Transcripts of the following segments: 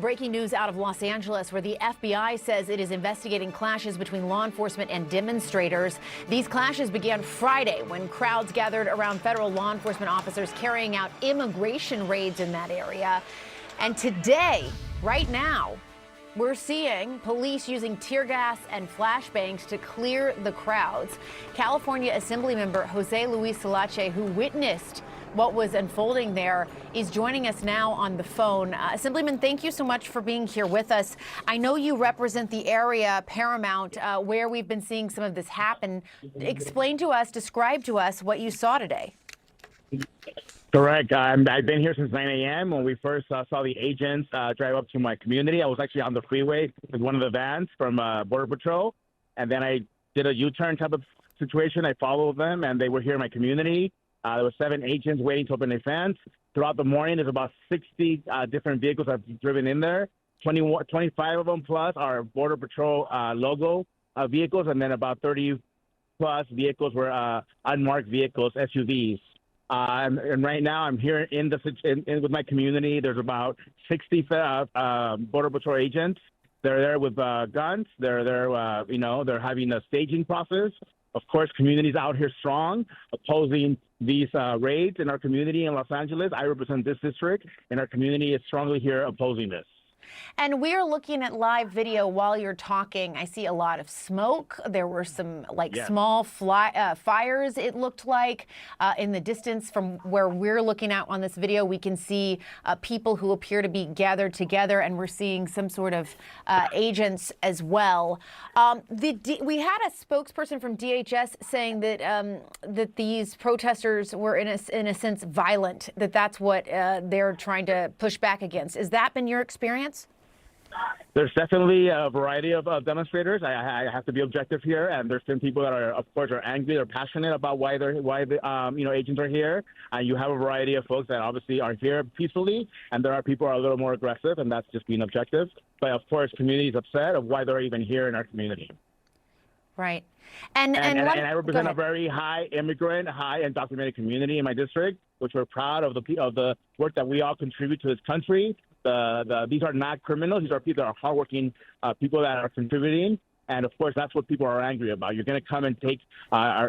breaking news out of Los Angeles, where the FBI says it is investigating clashes between law enforcement and demonstrators. These clashes began Friday when crowds gathered around federal law enforcement officers carrying out immigration raids in that area. And today, right now, we're seeing police using tear gas and flashbangs to clear the crowds. California Assemblymember Jose Luis Salache, who witnessed what was unfolding there, is joining us now on the phone. Assemblyman, thank you so much for being here with us. I know you represent the area, Paramount, where we've been seeing some of this happen. Explain to us, describe to us what you saw today. Correct. I've been here since 9 a.m. when we first saw the agents drive up to my community. I was actually on the freeway with one of the vans from Border Patrol, and then I did a U-turn type of situation. I followed them, and they were here in my community. There were 7 agents waiting to open their fence. Throughout the morning, there's about 60 different vehicles that have driven in there. 25 of them plus are Border Patrol logo vehicles, and then about 30 plus vehicles were unmarked vehicles, SUVs. And right now, I'm here with my community. There's about 60 Border Patrol agents. They're there with guns. They're there, they're having a staging process. Of course, communities out here strong, opposing these raids in our community in Los Angeles. I represent this district, and our community is strongly here opposing this. And we are looking at live video while you're talking. I see a lot of smoke. There were some small fires, it looked like. In the distance from where we're looking at on this video, we can see people who appear to be gathered together, and we're seeing some sort of agents as well. We had a spokesperson from DHS saying that that these protesters were in a sense violent, that's what they're trying to push back against. Has that been your experience? There's definitely a variety of demonstrators. I have to be objective here, and there's some people that are, of course, are angry, they're passionate about why the agents are here. And you have a variety of folks that obviously are here peacefully, and there are people who are a little more aggressive, and that's just being objective. But of course, community is upset of why they're even here in our community. Right. And I represent a very high immigrant, high undocumented community in my district, which we're proud of the work that we all contribute to this country. These are not criminals. These are people that are hardworking people that are contributing. And, of course, that's what people are angry about. You're going to come and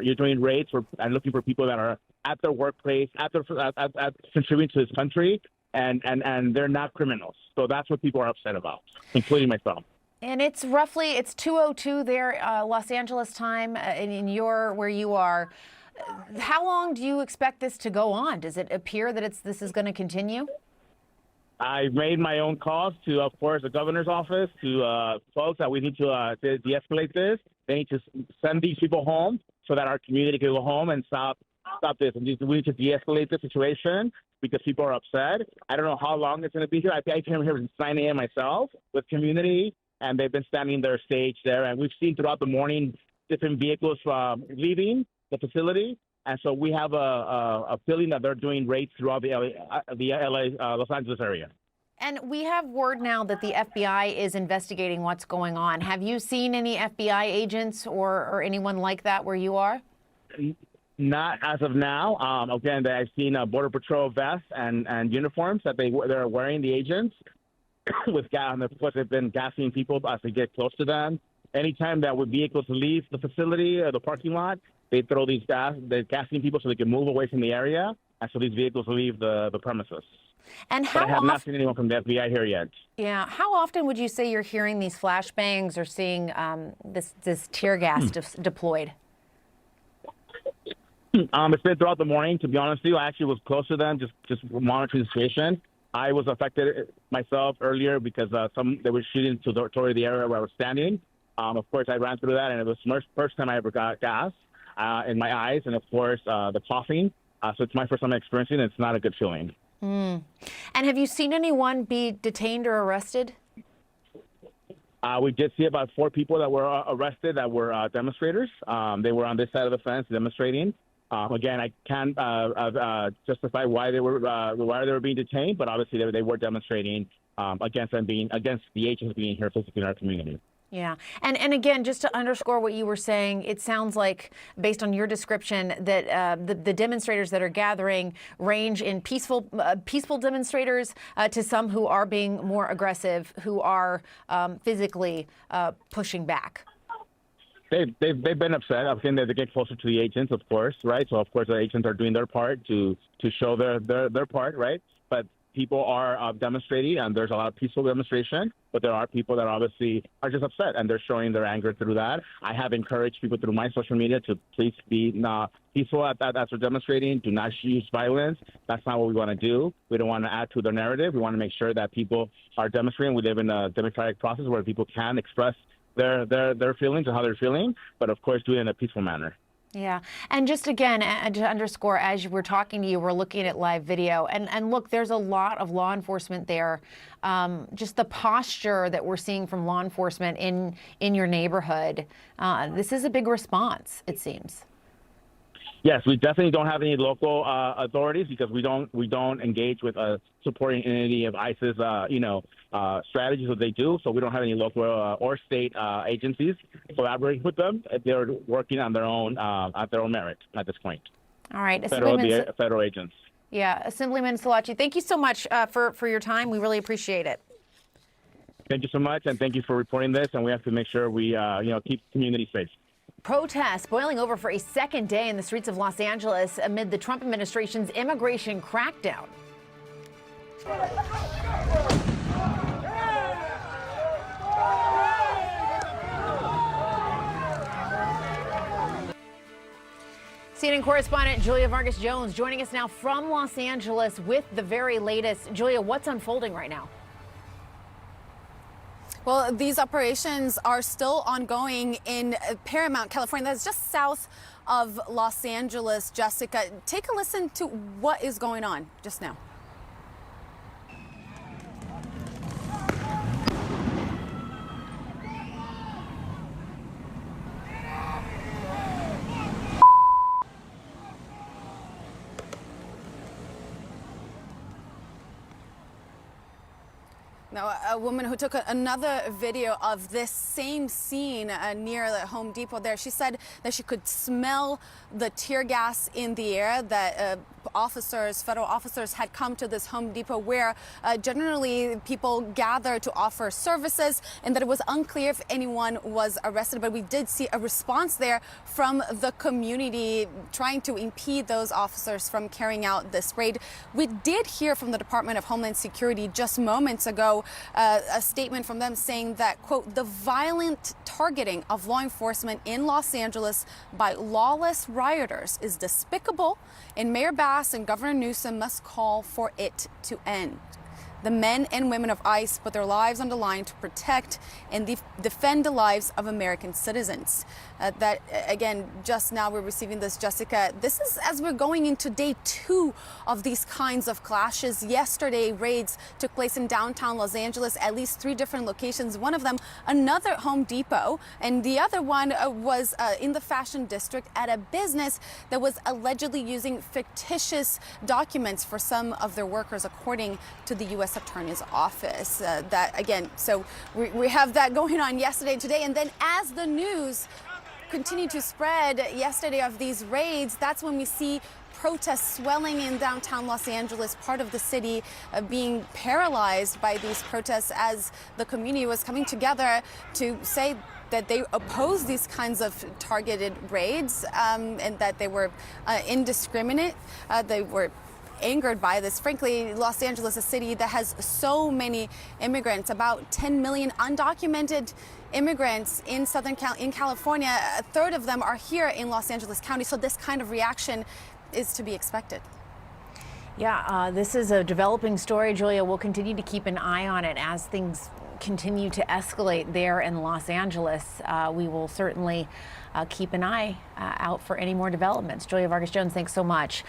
you're doing raids and looking for people that are at their workplace, at contributing to this country, and they're not criminals. So that's what people are upset about, including myself. And it's 2:02 there, Los Angeles time, where you are. How long do you expect this to go on? Does it appear that this is going to continue? I made my own calls to, of course, the governor's office, to folks that we need to de-escalate this. They need to send these people home so that our community can go home and stop this. And we need to de-escalate the situation because people are upset. I don't know how long it's going to be here. I came here since 9 a.m. myself with community, and they've been standing their stage there. And we've seen throughout the morning different vehicles leaving the facility. And so we have a feeling that they're doing raids throughout the LA, Los Angeles area. And we have word now that the FBI is investigating what's going on. Have you seen any FBI agents or anyone like that where you are? Not as of now. Again, I've seen Border Patrol vests and uniforms that they're wearing, the agents, with gas. And of course, they've been gassing people as they get close to them. Anytime that vehicles leave the facility or the parking lot, they throw they're gassing people so they can move away from the area, and so these vehicles leave the premises. And but I have not seen anyone from the FBI here yet. Yeah. How often would you say you're hearing these flashbangs or seeing this tear gas deployed? It's been throughout the morning, to be honest with you. I actually was close to them, just monitoring the situation. I was affected myself earlier because they were shooting toward the area where I was standing. Of course, I ran through that, and it was the first time I ever got gas in my eyes, and of course, the coughing. So it's my first time experiencing it. It's not a good feeling. And have you seen anyone be detained or arrested? We did see about 4 people that were arrested that were demonstrators. They were on this side of the fence demonstrating. Again, I can't justify why they were being detained, but obviously they were demonstrating against the agents being here physically in our community. Yeah. And again, just to underscore what you were saying, it sounds like, based on your description, that the demonstrators that are gathering range in peaceful demonstrators to some who are being more aggressive, who are physically pushing back. They've been upset. I think that they get closer to the agents, of course, right? So of course the agents are doing their part to show their part, right? But people are demonstrating, and there's a lot of peaceful demonstration. But there are people that obviously are just upset, and they're showing their anger through that. I have encouraged people through my social media to please be peaceful as they're demonstrating. Do not use violence. That's not what we want to do. We don't want to add to their narrative. We want to make sure that people are demonstrating. We live in a democratic process where people can express their feelings and how they're feeling, but of course do it in a peaceful manner. Yeah. And just again, to underscore, as we're talking to you, we're looking at live video. And look, there's a lot of law enforcement there. Just the posture that we're seeing from law enforcement in your neighborhood. This is a big response, it seems. Yes, we definitely don't have any local authorities because we don't engage with supporting any of ISIS, strategies that they do. So we don't have any local or state agencies collaborating with them. They're working on their own at their own merit at this point. All right, federal agents. Yeah, Assemblyman Salachi, thank you so much for your time. We really appreciate it. Thank you so much, and thank you for reporting this. And we have to make sure we keep the community safe. Protests boiling over for a second day in the streets of Los Angeles amid the Trump administration's immigration crackdown. CNN correspondent Julia Vargas Jones joining us now from Los Angeles with the very latest. Julia, what's unfolding right now? Well, these operations are still ongoing in Paramount, California. That's just south of Los Angeles. Jessica, take a listen to what is going on just now. Now, a woman who took another video of this same scene near the Home Depot there, she said that she could smell the tear gas in the air, that federal officers had come to this Home Depot where generally people gather to offer services, and that it was unclear if anyone was arrested. But we did see a response there from the community trying to impede those officers from carrying out this raid. We did hear from the Department of Homeland Security just moments ago a statement from them saying that, quote, the violent targeting of law enforcement in Los Angeles by lawless rioters is despicable, and Mayor Bass and Governor Newsom must call for it to end. The men and women of ICE put their lives on the line to protect and defend the lives of American citizens. That, again, just now we're receiving this, Jessica. This is as we're going into day 2 of these kinds of clashes. Yesterday, raids took place in downtown Los Angeles, at least 3 different locations. One of them, another Home Depot, and the other one was in the Fashion District at a business that was allegedly using fictitious documents for some of their workers, according to the U.S. Attorney's Office. That, again, so we have that going on yesterday and today. And then as the news continued to spread yesterday of these raids, that's when we see protests swelling in downtown Los Angeles, part of the city being paralyzed by these protests as the community was coming together to say that they oppose these kinds of targeted raids and that they were indiscriminate. They were angered by this. Frankly, Los Angeles, a city that has so many immigrants, about 10 million undocumented immigrants in California. A third of them are here in Los Angeles County. So this kind of reaction is to be expected. Yeah, this is a developing story, Julia. We'll continue to keep an eye on it as things continue to escalate there in Los Angeles. We will certainly keep an eye out for any more developments. Julia Vargas Jones, thanks so much.